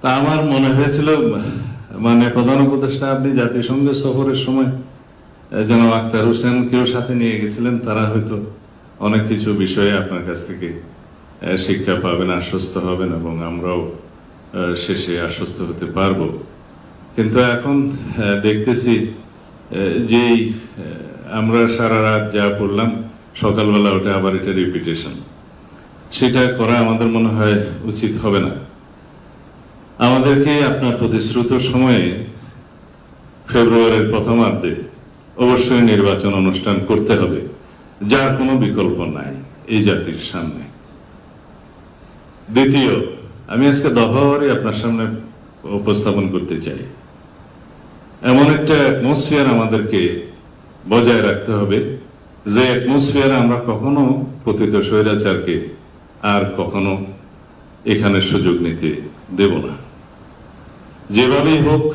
তা আমার মনে হয়েছিল মানে প্রধান উপদেষ্টা আপনি জাতিসংঘ সফরের সময় জনাব আখতার হোসেন কেউ সাথে নিয়ে গেছিলেন, তারা হয়তো অনেক কিছু বিষয়ে আপনার কাছ থেকে শিক্ষা পাবেন, আশ্বস্ত হবেন এবং আমরাও শেষে আশ্বস্ত হতে পারবো। কিন্তু এখন দেখতেছি যে আমরা সারা রাত যা পড়লাম সকালবেলা ওটা আবার এটা রিপিটেশন, সেটা করা আমাদের মনে হয় উচিত হবে না। আমাদেরকে আপনার প্রতিশ্রুত সময়ে ফেব্রুয়ারির প্রথমার্ধে অবশ্যই নির্বাচন অনুষ্ঠান করতে হবে, যার কোনো বিকল্প নাই এই জাতির সামনে। দ্বিতীয়, আমি আজকে দফাওয়ারি আপনার সামনে উপস্থাপন করতে চাই। এমন একটা অ্যাটমসফিয়ার আমাদেরকে বজায় রাখতে হবে যে অ্যাটমসফিয়ারে আমরা কখনো পতিত স্বৈরাচারকে আর কখনো এখানে সুযোগ নিতে দেব না। যেভাবেই হোক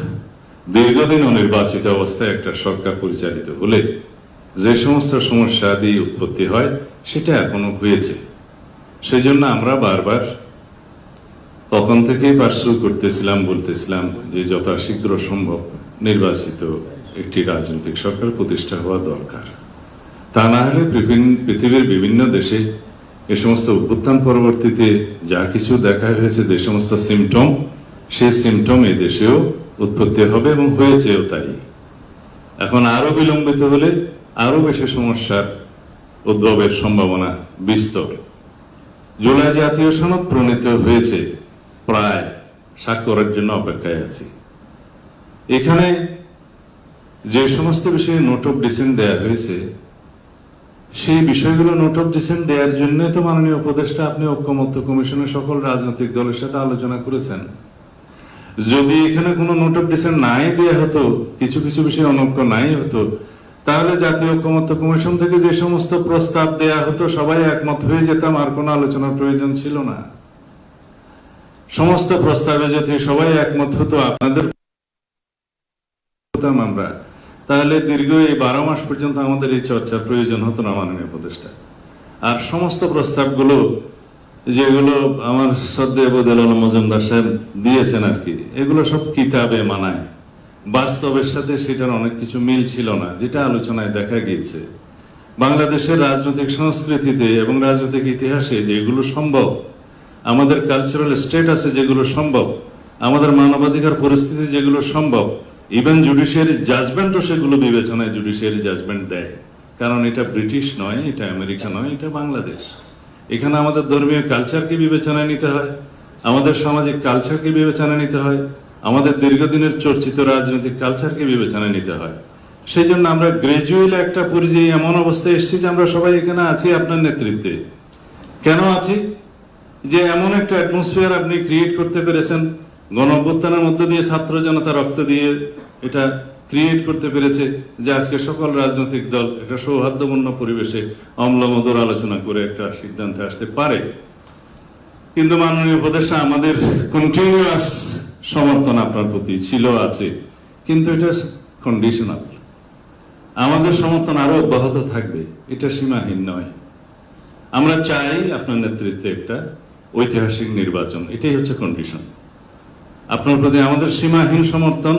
দীর্ঘদিন অনির্বাচিত অবস্থায় একটা সরকার পরিচালিত হলে যে সমস্ত সমস্যা দিয়ে উৎপত্তি হয় সেটা এখনো হয়েছে। সেই জন্য আমরা বারবার তখন থেকেই পার্সু করতেছিলাম, বলতেছিলাম যে যথাশীঘ্র সম্ভব নির্বাচিত একটি রাজনৈতিক সরকার প্রতিষ্ঠা হওয়া দরকার। তা না হলে পৃথিবীর বিভিন্ন দেশে এ সমস্ত অভ্যুত্থান পরবর্তীতে যা কিছু দেখা হয়েছে, যে সমস্ত সিমটম, সেই সিমটম এই দেশেও উৎপত্তি হবে এবং হয়েছেও তাই। এখন আরো বিলম্বিত হলে আরো বেশি সমস্যার উদ্ভবের সম্ভাবনা বিস্তর। জুলাই জাতীয় সনদ প্রণীত হয়েছে, প্রায় স্বাক্ষরের জন্য অপেক্ষায় আছি। এখানে যে সমস্ত বিষয়ে নোট অফ ডিসেন্ট দেওয়া হয়েছে সেই বিষয়গুলো নোট অফ ডিসেন্ট দেওয়ার জন্য তো মাননীয় উপদেষ্টা আপনি ঐক্যমত্য কমিশনের সকল রাজনৈতিক দলের সাথে আলোচনা করেছেন। যদি এখানে কোনো নোট অফ ডিসেন্ট নাই দেওয়া হতো, কিছু কিছু বিষয়ে অনৈক্য নাই হতো, তাহলে জাতীয় ঐক্যমত্য কমিশন থেকে যে সমস্ত প্রস্তাব দেয়া হতো সবাই একমত হয়ে যেতাম, আর কোনো আলোচনার প্রয়োজন ছিল না। সমস্ত প্রস্তাবে যদি সবাই একমত হতো আপনাদের আমরা, তাহলে দীর্ঘ এই 12 মাস পর্যন্ত আমাদের এই চর্চার প্রয়োজন হতো না মাননীয় উপদেষ্টা। আর সমস্ত প্রস্তাবগুলো যেগুলো আমার শ্রদ্ধেয় বদিউল আলম মজুমদার সাহেব দিয়েছেন আর কি, এগুলো সব কিতাবে মানায়, বাস্তবের সাথে সেটার অনেক কিছু মিল ছিল না, যেটা আলোচনায় দেখা গিয়েছে। বাংলাদেশের রাজনৈতিক সংস্কৃতিতে এবং রাজনৈতিক ইতিহাসে যেগুলো সম্ভব, আমাদের কালচারাল স্টেটাসে যেগুলো সম্ভব, আমাদের মানবাধিকার পরিস্থিতি যেগুলো সম্ভব, ইভেন জুডিশিয়ারি জাজমেন্টও সেগুলো বিবেচনায় জুডিশিয়ারি জাজমেন্ট দেয়। কারণ এটা ব্রিটিশ নয়, এটা আমেরিকা নয়, এটা বাংলাদেশ। এখানে আমাদের ধর্মীয় কালচারকে বিবেচনায় নিতে হয়, আমাদের সামাজিক কালচারকে বিবেচনায় নিতে হয়, আমাদের দীর্ঘদিনের চর্চিত রাজনৈতিক কালচারকে বিবেচনায় নিতে হয়। সেই জন্য আমরা গ্রাজুয়ালি একটা পর্যায়ে এমন অবস্থায় এসেছি যে আমরা সবাই এখানে আছি আপনার নেতৃত্বে। কেন আছি? যে এমন একটা অ্যাটমসফিয়ার আপনি ক্রিয়েট করতে পেরেছেন, গণঅভ্যুত্থানের মধ্যে দিয়ে ছাত্র জনতা রক্ত দিয়ে এটা ক্রিয়েট করতে পেরেছে যে আজকে সকল রাজনৈতিক দল একটা সৌহার্দ্যপূর্ণ পরিবেশে অম্লমধুর আলোচনা করে একটা সিদ্ধান্তে আসতে পারে। কিন্তু মাননীয় উপদেষ্টা আমাদের কন্টিনিউয়াস সমর্থন আপনার প্রতি ছিল, আছে, কিন্তু এটা কন্ডিশনাল। আমাদের সমর্থন আরো অব্যাহত থাকবে, এটা সীমাহীন নয়। আমরা চাই আপনার নেতৃত্বে একটা ঐতিহাসিক নির্বাচন, এটাই হচ্ছে কন্ডিশন। আপনার প্রতি আমাদের সীমাহীন সমর্থন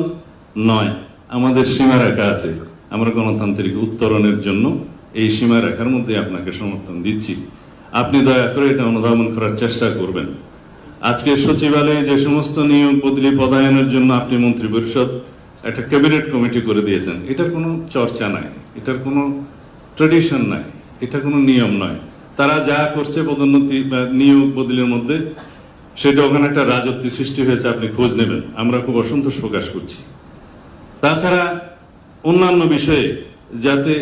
নয়, আমাদের সীমারেখা আছে। আমরা গণতান্ত্রিক উত্তরণের জন্য এই সীমারেখার মধ্যে আপনাকে সমর্থন দিচ্ছি। আপনি দয়া করে এটা অনুধাবন করার চেষ্টা করবেন। আজকে সচিবালয়ে যে সমস্ত নিয়োগ বদলি পদায়নের জন্য আপনি মন্ত্রী পরিষদ একটা ক্যাবিনেট কমিটি করে দিয়েছেন, এটার কোনো চর্চা নাই, এটার কোনো ট্রেডিশন নাই, এটা কোনো নিয়ম নয়। তারা যা করছে পদোন্নতি নিয়োগ বদলির মধ্যে, সেটা ওখানে একটা রাজত্ব সৃষ্টি হয়েছে, আপনি খোঁজ নেবেন। আমরা খুব অসন্তোষ প্রকাশ করছি। তাছাড়া অন্যান্য বিষয়ে যাতে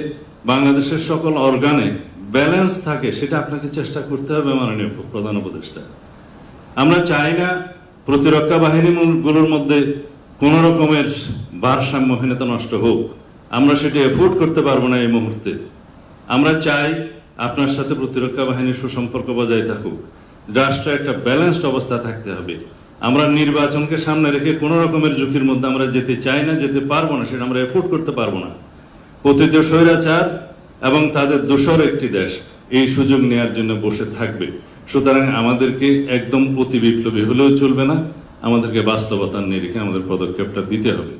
বাংলাদেশের সকল অর্গানে ব্যালেন্স থাকে সেটা আপনাকে চেষ্টা করতে হবে মাননীয় প্রধান উপদেষ্টা। আমরা চাই না প্রতিরক্ষা বাহিনীগুলোর মধ্যে কোন রকমের ভারসাম্যহীনতা নষ্ট হোক, আমরা সেটা এফোর্ড করতে পারবো না এই মুহূর্তে। আমরা চাই আপনার সাথে প্রতিরক্ষা বাহিনীর সুসম্পর্ক বজায় থাকুক, রাষ্ট্রে একটা ব্যালেন্সড অবস্থা থাকতে হবে। আমরা নির্বাচনকে সামনে রেখে কোন রকমের ঝুঁকির মধ্যে আমরা যেতে চাই না, যেতে পারবো না, সেটা আমরা এফোর্ড করতে পারবো না। পতিত স্বৈরাচার এবং তাদের দোসর একটি দেশ এই সুযোগ নেওয়ার জন্য বসে থাকবে। সুতরাং আমাদেরকে একদম অতি বিপ্লবী হলেও চলবে না, আমাদেরকে বাস্তবতার নিরিখে আমাদের পদক্ষেপটা দিতে হবে।